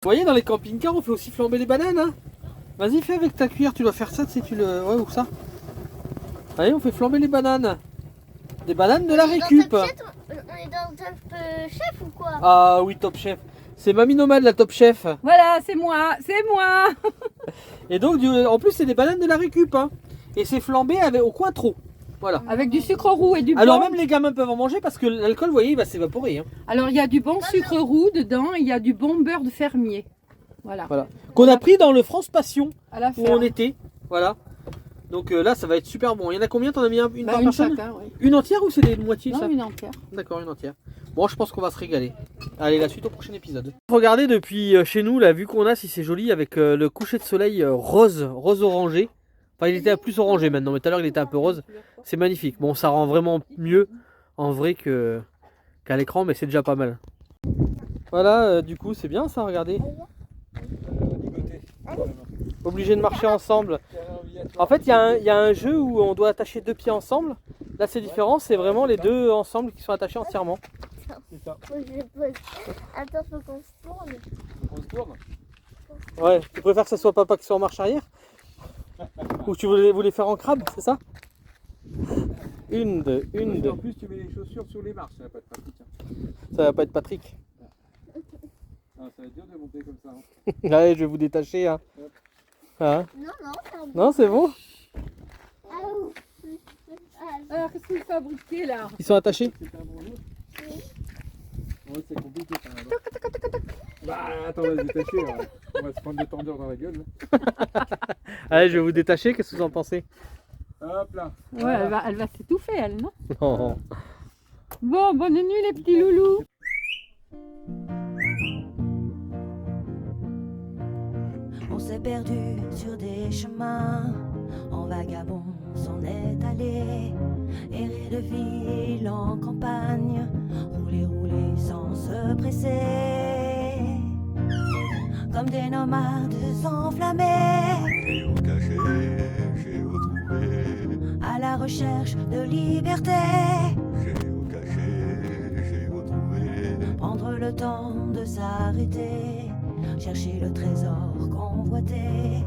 Vous voyez, dans les camping-cars, on fait aussi flamber les bananes. Hein. Vas-y, fais avec ta cuillère, tu dois faire ça, tu sais, tu le... Ouais, ou ça. Allez, on fait flamber les bananes. Des bananes de la récup. On est dans Top Chef ou quoi? Ah oui, Top Chef. C'est Mamie Nomade, la Top Chef. Voilà, c'est moi, c'est moi. Et donc, en plus, c'est des bananes de la récup. Hein. Et c'est flambé au cointreau. Voilà. Avec du sucre roux et du Alors bon. même les gamins peuvent en manger parce que l'alcool, vous voyez, il va s'évaporer. Hein. Alors il y a du bon sucre roux dedans, et il y a du bon beurre de fermier. Voilà. Qu'on a pris dans le France Passion À la où ferme. on était. Voilà. Donc là, ça va être super bon. Il y en a combien? T'en as mis une par Une personne? chacun, oui. Une entière ou c'est des moitiés Non, ça? une entière. D'accord, une entière. Bon, je pense qu'on va se régaler. Allez, la suite au prochain épisode. Regardez depuis chez nous la vue qu'on a, si c'est joli, avec le coucher de soleil rose orangé. Enfin, il était plus orangé maintenant, mais tout à l'heure il était un peu rose. C'est magnifique. Bon, ça rend vraiment mieux en vrai qu'à l'écran, mais c'est déjà pas mal. Voilà, du coup, c'est bien ça, regardez. Obligé de marcher ensemble. En fait, il y a un jeu où on doit attacher deux pieds ensemble. Là, c'est différent, c'est vraiment les deux ensemble qui sont attachés entièrement. C'est ça. Attends, faut qu'on se tourne. On se tourne? Ouais, tu préfères que ça soit papa qui soit en marche arrière? Ou tu voulais faire en crabe, c'est ça? Une, deux. En plus, tu mets les chaussures sur les marches, ça va pas être pratique. Hein. Ça va pas être Patrick. Ah, ça va être dur de monter comme ça. Hein. Allez, je vais vous détacher. Hein. Hein? Non, Non, c'est bon? Alors qu'est-ce que vous fabriquez là? Ils sont attachés? C'est un bon jour. Ouais, c'est compliqué quand même. Bah, attends, on va se détacher. Là. On va se prendre des tendeurs dans la gueule. Là. Allez, je vais vous détacher. Qu'est-ce que vous en pensez? Hop là. Ouais, Voilà. elle va s'étouffer, elle, non? Non. Bon, bonne nuit les petits loulous. On s'est perdu sur des chemins, en vagabond s'en est allé, errer de ville en campagne, rouler, rouler sans se presser, comme des nomades enflammés, Géocaché, à la recherche de liberté, géotrouvé, prendre le temps de s'arrêter, chercher le trésor convoité.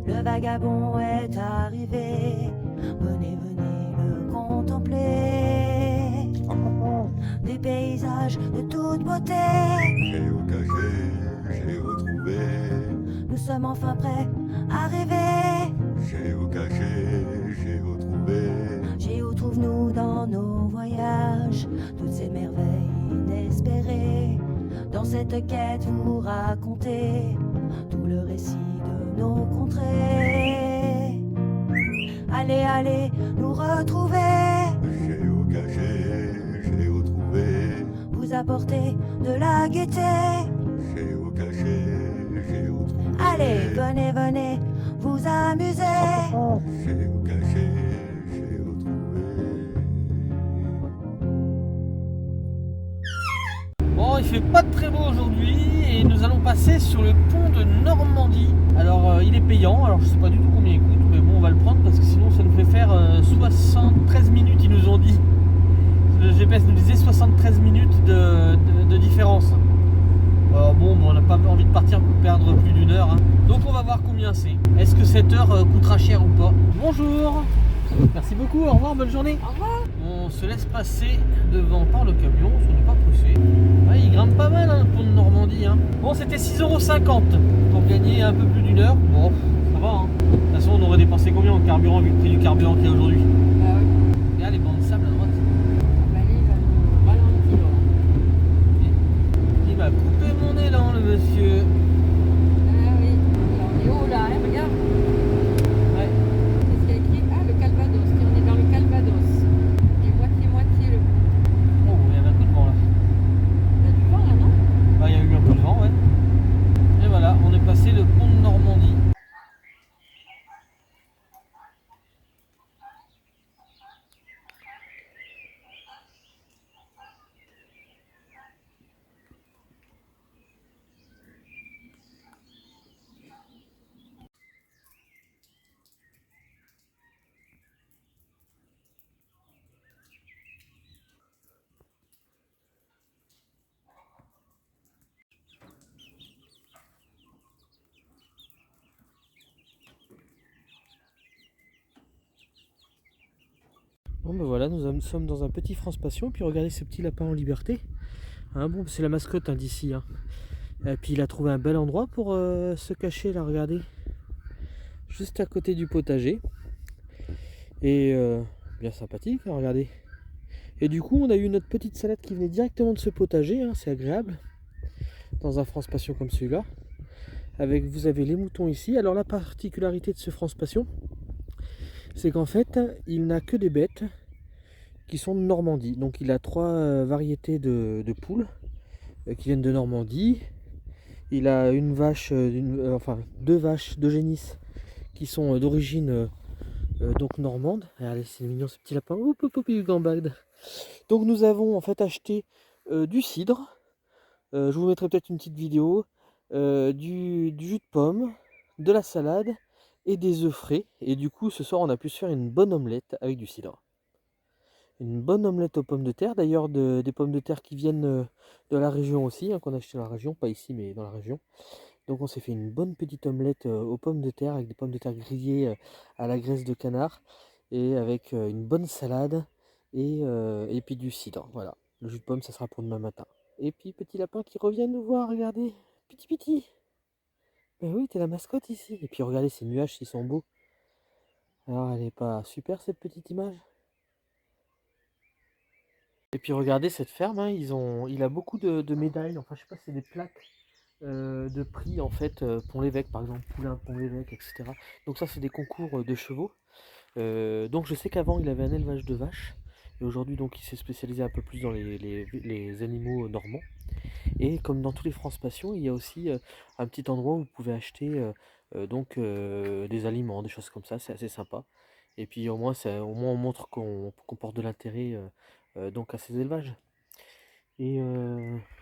Le vagabond est arrivé, venez, venez le contempler. Des paysages de toute beauté, géocaché, géotrouvé, nous sommes enfin prêts à rêver. géocaché, géotrouvé, Géo trouve-nous dans nos voyages, toutes ces merveilles inespérées. Dans cette quête vous racontez tout le récit de nos contrées. Allez, allez, nous retrouver, géocaché, géotrouvé, vous apporter de la gaieté. géocaché, géotrouvé, Allez, venez, venez, vous amuser. géocaché, géotrouvé. Bon, il fait pas très beau aujourd'hui et nous allons passer sur le pont de Normandie. Alors, il est payant, alors je sais pas du tout combien il coûte, mais bon, on va le prendre parce que sinon ça nous fait faire 73 minutes, ils nous ont dit. Le GPS nous disait 73 minutes de différence. Alors bon, on n'a pas envie de partir pour perdre plus d'une heure. Hein. Donc on va voir combien c'est. Est-ce que cette heure coûtera cher ou pas? Bonjour. Merci beaucoup, au revoir, bonne journée. Au revoir. On se laisse passer devant par le camion, on n'est pas pressé. Ouais, il grimpe pas mal hein, le pont de Normandie. Hein. Bon, c'était 6,50 € pour gagner un peu plus d'une heure. Bon, ça va. Hein. De toute façon, on aurait dépensé combien en carburant vu le prix du carburant qu'il y a aujourd'hui? Bah oui. Regarde les bancs de sable à droite. Bah, il va nous ralentir. Il va couper mon élan, le monsieur. Ah oui. Alors, on est haut là, hein, regarde. Ouais. Qu'est-ce qu'il y a écrit? Ah, le Calvados. Tiens, on est dans le Calvados. Et moitié le. Oh, il y avait un coup de vent là. Il y a du vent là, non? Bah, il y a eu un peu de vent, ouais. Et voilà, on est passé le pont de Normandie. Bon ben voilà, nous sommes dans un petit France Passion. Et puis regardez ce petit lapin en liberté. Hein, bon, c'est la mascotte hein, d'ici. Hein. Et puis il a trouvé un bel endroit pour se cacher là, regardez. Juste à côté du potager. Et bien sympathique, hein, regardez. Et du coup, on a eu notre petite salade qui venait directement de ce potager. Hein, c'est agréable. Dans un France Passion comme celui-là. Avec, vous avez les moutons ici. Alors la particularité de ce France Passion, c'est qu'en fait, il n'a que des bêtes qui sont de Normandie. Donc il a 3 variétés de poules qui viennent de Normandie. Il a une vache, enfin 2 vaches d'Eugénis qui sont d'origine donc normande. Regardez, c'est mignon ce petit lapin. Oup, oup, oup, il gambade. Donc nous avons en fait acheté du cidre. Je vous mettrai peut-être une petite vidéo. Du jus de pomme, de la salade et des œufs frais. Et du coup, ce soir, on a pu se faire une bonne omelette avec du cidre. Une bonne omelette aux pommes de terre. D'ailleurs, des pommes de terre qui viennent de la région aussi, hein, qu'on a acheté dans la région. Pas ici, mais dans la région. Donc, on s'est fait une bonne petite omelette aux pommes de terre avec des pommes de terre grillées à la graisse de canard. Et avec une bonne salade et puis du cidre. Voilà. Le jus de pomme, ça sera pour demain matin. Et puis, petit lapin qui revient nous voir, regardez. Petit. Ben oui, t'es la mascotte ici. Et puis regardez ces nuages, ils sont beaux. Alors elle est pas super cette petite image. Et puis regardez cette ferme, hein, il a beaucoup de médailles. Enfin je sais pas, c'est des plaques de prix en fait. Pont-l'Évêque par exemple, Poulain, Pont-l'Évêque, etc. Donc ça c'est des concours de chevaux. Donc je sais qu'avant il avait un élevage de vaches. Et aujourd'hui donc il s'est spécialisé un peu plus dans les animaux normands. Et comme dans tous les France Passion, il y a aussi un petit endroit où vous pouvez acheter des aliments, des choses comme ça, c'est assez sympa. Et puis au moins on montre qu'on porte de l'intérêt donc à ces élevages. Et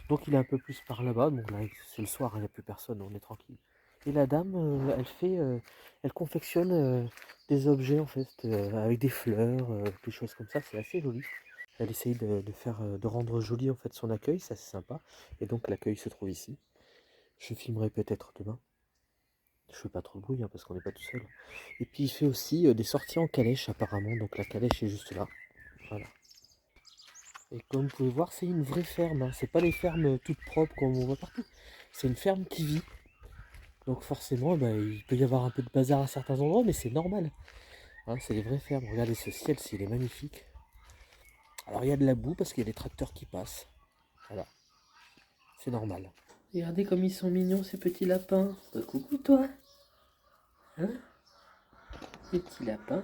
donc il est un peu plus par là-bas, donc là c'est le soir, il n'y a plus personne, on est tranquille. Et la dame, elle confectionne des objets en fait, avec des fleurs, des choses comme ça, c'est assez joli. Elle essaye de rendre joli en fait son accueil, ça c'est sympa. Et donc l'accueil se trouve ici. Je filmerai peut-être demain. Je fais pas trop de bruit hein, parce qu'on n'est pas tout seul. Et puis il fait aussi des sorties en calèche apparemment. Donc la calèche est juste là. Voilà. Et comme vous pouvez voir, c'est une vraie ferme. Hein. C'est pas les fermes toutes propres comme on voit partout. C'est une ferme qui vit. Donc forcément, il peut y avoir un peu de bazar à certains endroits, mais c'est normal. Hein, c'est des vraies fermes. Regardez ce ciel, s'il est magnifique. Alors il y a de la boue parce qu'il y a des tracteurs qui passent. Voilà. C'est normal. Regardez comme ils sont mignons ces petits lapins. Coucou toi. Hein? Les petits lapins.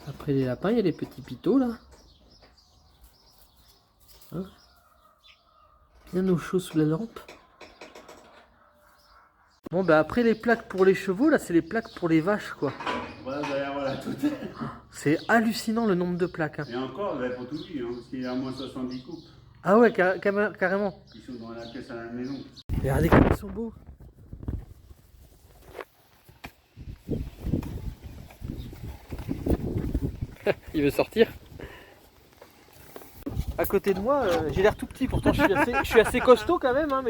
Après les lapins, il y a les petits pitots là. Hein? Bien au chaud sous la lampe. Bon après les plaques pour les chevaux, là c'est les plaques pour les vaches quoi. Voilà, tout est. C'est hallucinant le nombre de plaques. Hein. Et encore, vous n'avez pas tout vu, hein, parce qu'il y a au moins 70 coupes Ah ouais, carrément. qui sont dans la pièce à la maison. Regardez comme ils sont beaux. Il veut sortir. À côté de moi, j'ai l'air tout petit, pourtant je suis assez costaud quand même, hein,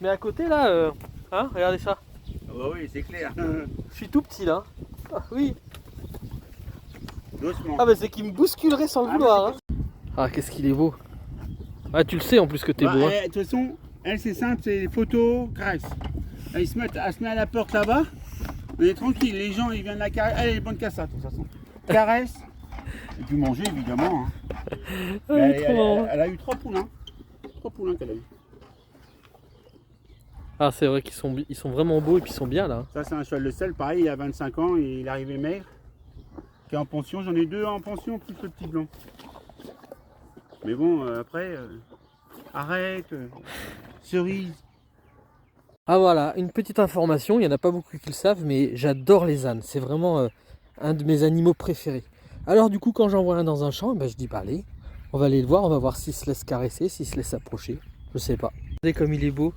mais à côté là, hein, regardez ça. Ah bah oui, c'est clair. Je suis tout petit là. Ah, oui. Doucement. Ah bah c'est qu'il me bousculerait sans le vouloir. Hein. Ah qu'est-ce qu'il est beau. Ah tu le sais en plus que t'es beau. Hein. De toute façon, elle c'est simple, c'est les photos, caresse. Elle se met à la porte là-bas, on est tranquille, les gens ils viennent la caresser. Elle est bonne qu'à ça de toute façon. Caresse. Et puis manger évidemment. Hein. Elle a eu 3 poulains. 3 poulains qu'elle a eu. Ah c'est vrai qu'ils sont vraiment beaux et puis ils sont bien là. Ça c'est un cheval de selle, pareil, il a 25 ans et il est arrivé maigre. Qui est en pension, j'en ai 2 en pension, plus le petit blanc. Mais bon, après, arrête, cerise. Ah voilà, une petite information, il n'y en a pas beaucoup qui le savent, mais j'adore les ânes. C'est vraiment un de mes animaux préférés. Alors du coup, quand j'en vois un dans un champ, je dis bah allez, on va aller le voir, on va voir s'il se laisse caresser, s'il se laisse approcher. Je sais pas. Regardez comme il est beau.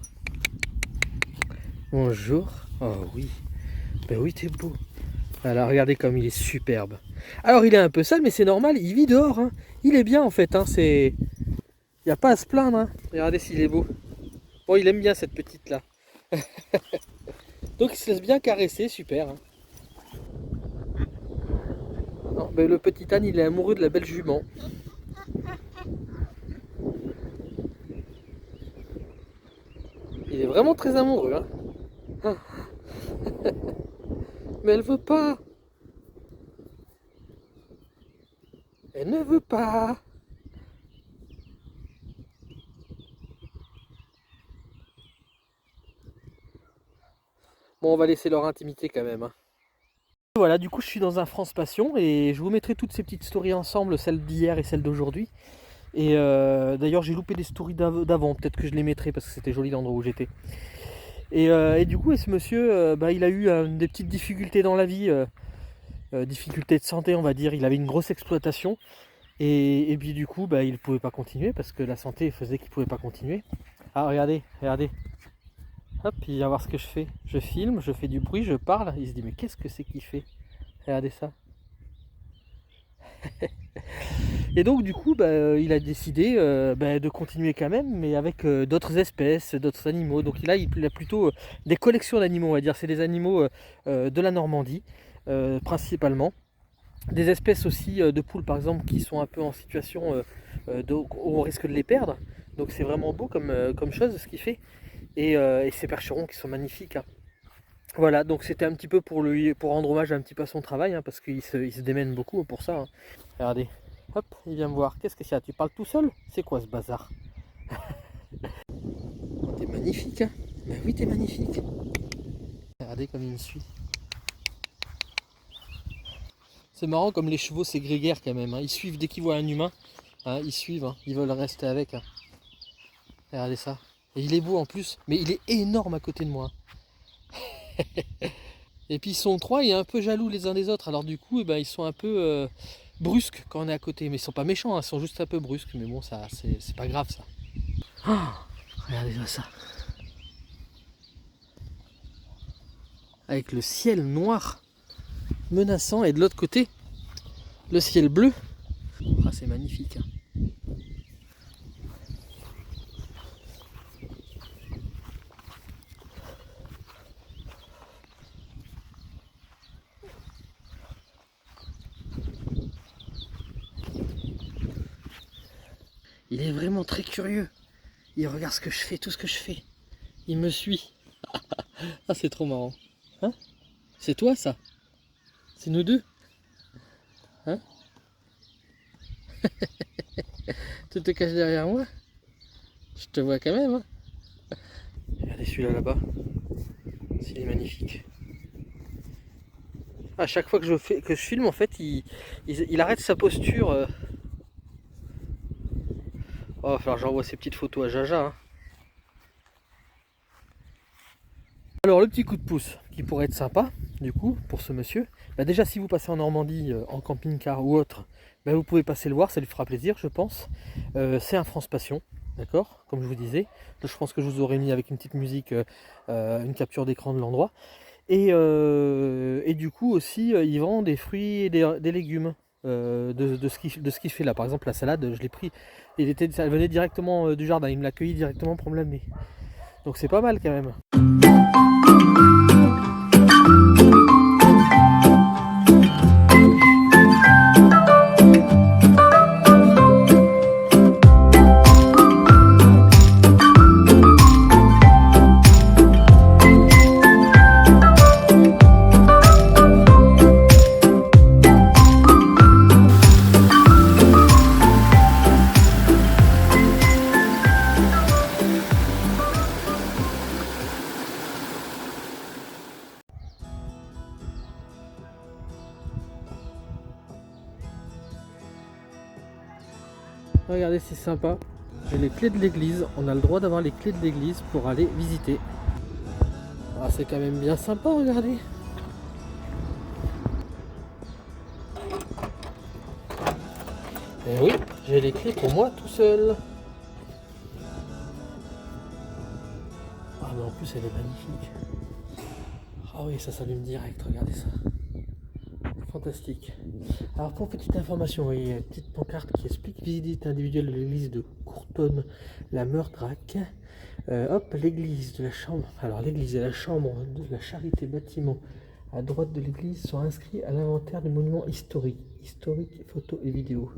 Bonjour. Oh oui. Ben oui, t'es beau. Alors regardez comme il est superbe. Alors il est un peu sale, mais c'est normal, il vit dehors. Hein. Il est bien en fait, hein. Il n'y a pas à se plaindre. Hein. Regardez s'il est beau. Bon, il aime bien cette petite là. Donc il se laisse bien caresser, super. Hein. Non, ben, le petit âne il est amoureux de la belle jument. Il est vraiment très amoureux. Hein. Mais elle veut pas. Elle ne veut pas. Bon, on va laisser leur intimité quand même. Hein. Voilà, du coup je suis dans un France Passion et je vous mettrai toutes ces petites stories ensemble, celle d'hier et celle d'aujourd'hui. Et d'ailleurs j'ai loupé des stories d'avant, peut-être que je les mettrai parce que c'était joli l'endroit où j'étais. Et du coup ce monsieur, il a eu des petites difficultés dans la vie, difficultés de santé on va dire, il avait une grosse exploitation. Et puis du coup il ne pouvait pas continuer parce que la santé faisait qu'il ne pouvait pas continuer. Ah regardez, regardez. Hop, il va voir ce que je fais. Je filme, je fais du bruit, je parle. Il se dit mais qu'est-ce que c'est qu'il fait? Regardez ça. Et donc du coup il a décidé de continuer quand même, mais avec d'autres espèces, d'autres animaux. Donc là il a plutôt des collections d'animaux on va dire. C'est des animaux de la Normandie principalement. Des espèces aussi de poules par exemple qui sont un peu en situation où on risque de les perdre. Donc c'est vraiment beau comme chose ce qu'il fait. Et ces percherons qui sont magnifiques. Hein. Voilà, donc c'était un petit peu pour rendre hommage un petit peu à son travail, hein, parce qu'il se démène beaucoup pour ça. Hein. Regardez, hop, il vient me voir. Qu'est-ce que c'est? Tu parles tout seul? C'est quoi ce bazar? Oh, t'es magnifique, hein? Ben oui, t'es magnifique. Regardez comme il me suit. C'est marrant comme les chevaux c'est grégaire quand même. Hein. Ils suivent dès qu'ils voient un humain. Hein, ils suivent, hein. Ils veulent rester avec. Hein. Regardez ça. Et il est beau en plus, mais il est énorme à côté de moi. Et puis ils sont trois et un peu jaloux les uns des autres. Alors du coup, ils sont un peu brusques quand on est à côté. Mais ils sont pas méchants, hein, ils sont juste un peu brusques. Mais bon, ça, c'est pas grave ça. Oh, regardez ça. Avec le ciel noir, menaçant, et de l'autre côté, le ciel bleu. Ah, c'est magnifique. Hein. Il est vraiment très curieux. Il regarde ce que je fais, tout ce que je fais. Il me suit. Ah, c'est trop marrant. Hein? C'est toi ça? C'est nous deux? Hein? Tu te caches derrière moi? Je te vois quand même. Hein? Regardez celui-là là-bas. C'est magnifique. À chaque fois que je filme, en fait, il arrête sa posture. Oh, il va falloir que j'envoie ces petites photos à Jaja. Hein. Alors, le petit coup de pouce qui pourrait être sympa, du coup, pour ce monsieur. Déjà, si vous passez en Normandie, en camping-car ou autre, vous pouvez passer le voir, ça lui fera plaisir, je pense. C'est un France Passion, d'accord? Comme je vous disais. Là, je pense que je vous aurais mis avec une petite musique, une capture d'écran de l'endroit. Et du coup, aussi, il vend des fruits et des légumes. De ce qu'il fait là, par exemple la salade, je l'ai pris, elle venait directement du jardin, il me l'a accueilli directement pour me l'amener, donc c'est pas mal quand même. Regardez, c'est sympa. J'ai les clés de l'église. On a le droit d'avoir les clés de l'église pour aller visiter. Ah, c'est quand même bien sympa, regardez. Et oui, j'ai les clés pour moi tout seul. Ah, mais en plus, elle est magnifique. Ah oui, ça s'allume direct, regardez ça. Fantastique. Alors pour petite information, il y a une petite pancarte qui explique visite individuelle de l'église de Courtonne, la Meurdrac. Hop, l'église de la chambre. Alors l'église et la chambre de la charité bâtiment à droite de l'église sont inscrits à l'inventaire des monuments historiques, photos et vidéos.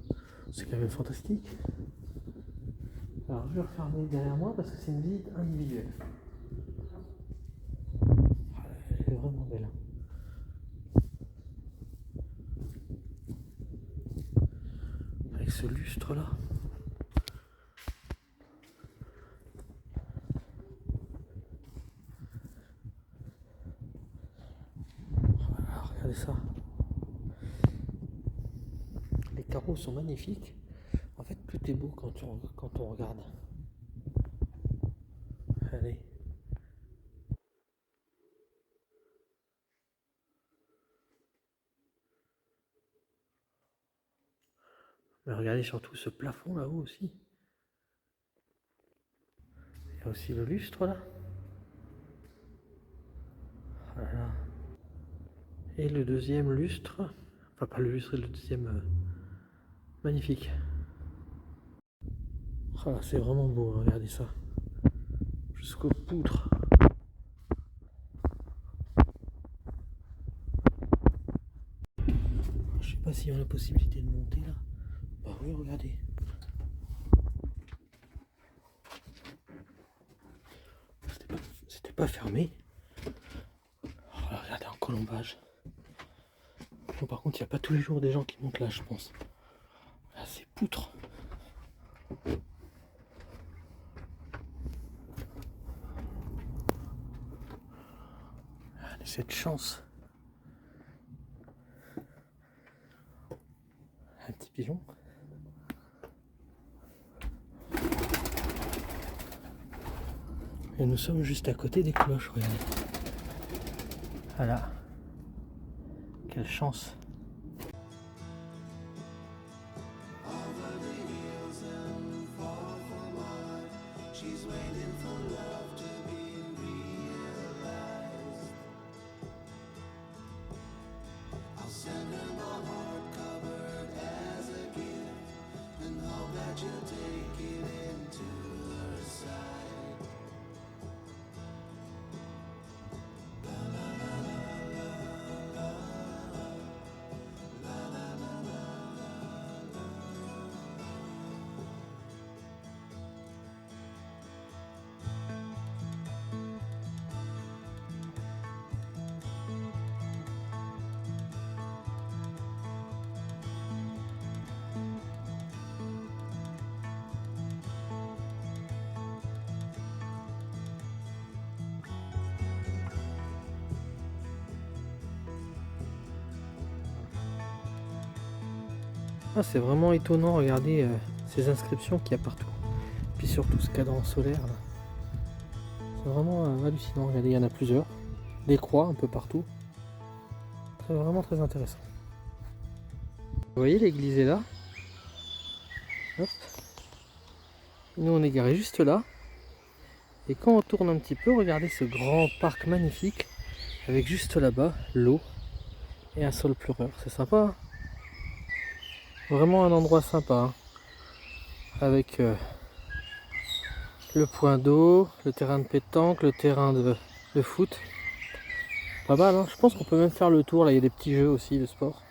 C'est quand même fantastique. Alors je vais refermer derrière moi parce que c'est une visite individuelle. Elle est vraiment belle. Avec ce lustre là. Voilà, regardez ça. Les carreaux sont magnifiques. En fait, tout est beau quand on regarde. Allez. Mais regardez surtout ce plafond là-haut aussi. Il y a aussi le lustre là. Voilà. Et le deuxième lustre. Enfin pas le lustre, le deuxième. Magnifique. Oh, c'est vraiment beau, hein, regardez ça. Jusqu'aux poutres. Je sais pas s'il y a la possibilité de monter là. Bah oui, regardez. C'était pas fermé. Oh, regardez en colombage. Bon, par contre, il n'y a pas tous les jours des gens qui montent là, je pense. Là, c'est poutre. Allez, cette chance. Un petit pigeon. Et nous sommes juste à côté des cloches, regardez. Voilà. Quelle chance. Ah, c'est vraiment étonnant, regardez ces inscriptions qu'il y a partout. Puis surtout ce cadran solaire là. C'est vraiment hallucinant, regardez, il y en a plusieurs. Des croix un peu partout. C'est vraiment très intéressant. Vous voyez, l'église est là. Hop. Nous on est garé juste là. Et quand on tourne un petit peu, regardez ce grand parc magnifique. Avec juste là-bas, l'eau et un sol pleureur. C'est sympa, hein? Vraiment un endroit sympa, hein. Avec le point d'eau, le terrain de pétanque, le terrain de foot. Pas mal, hein. Je pense qu'on peut même faire le tour, là il y a des petits jeux aussi de sport.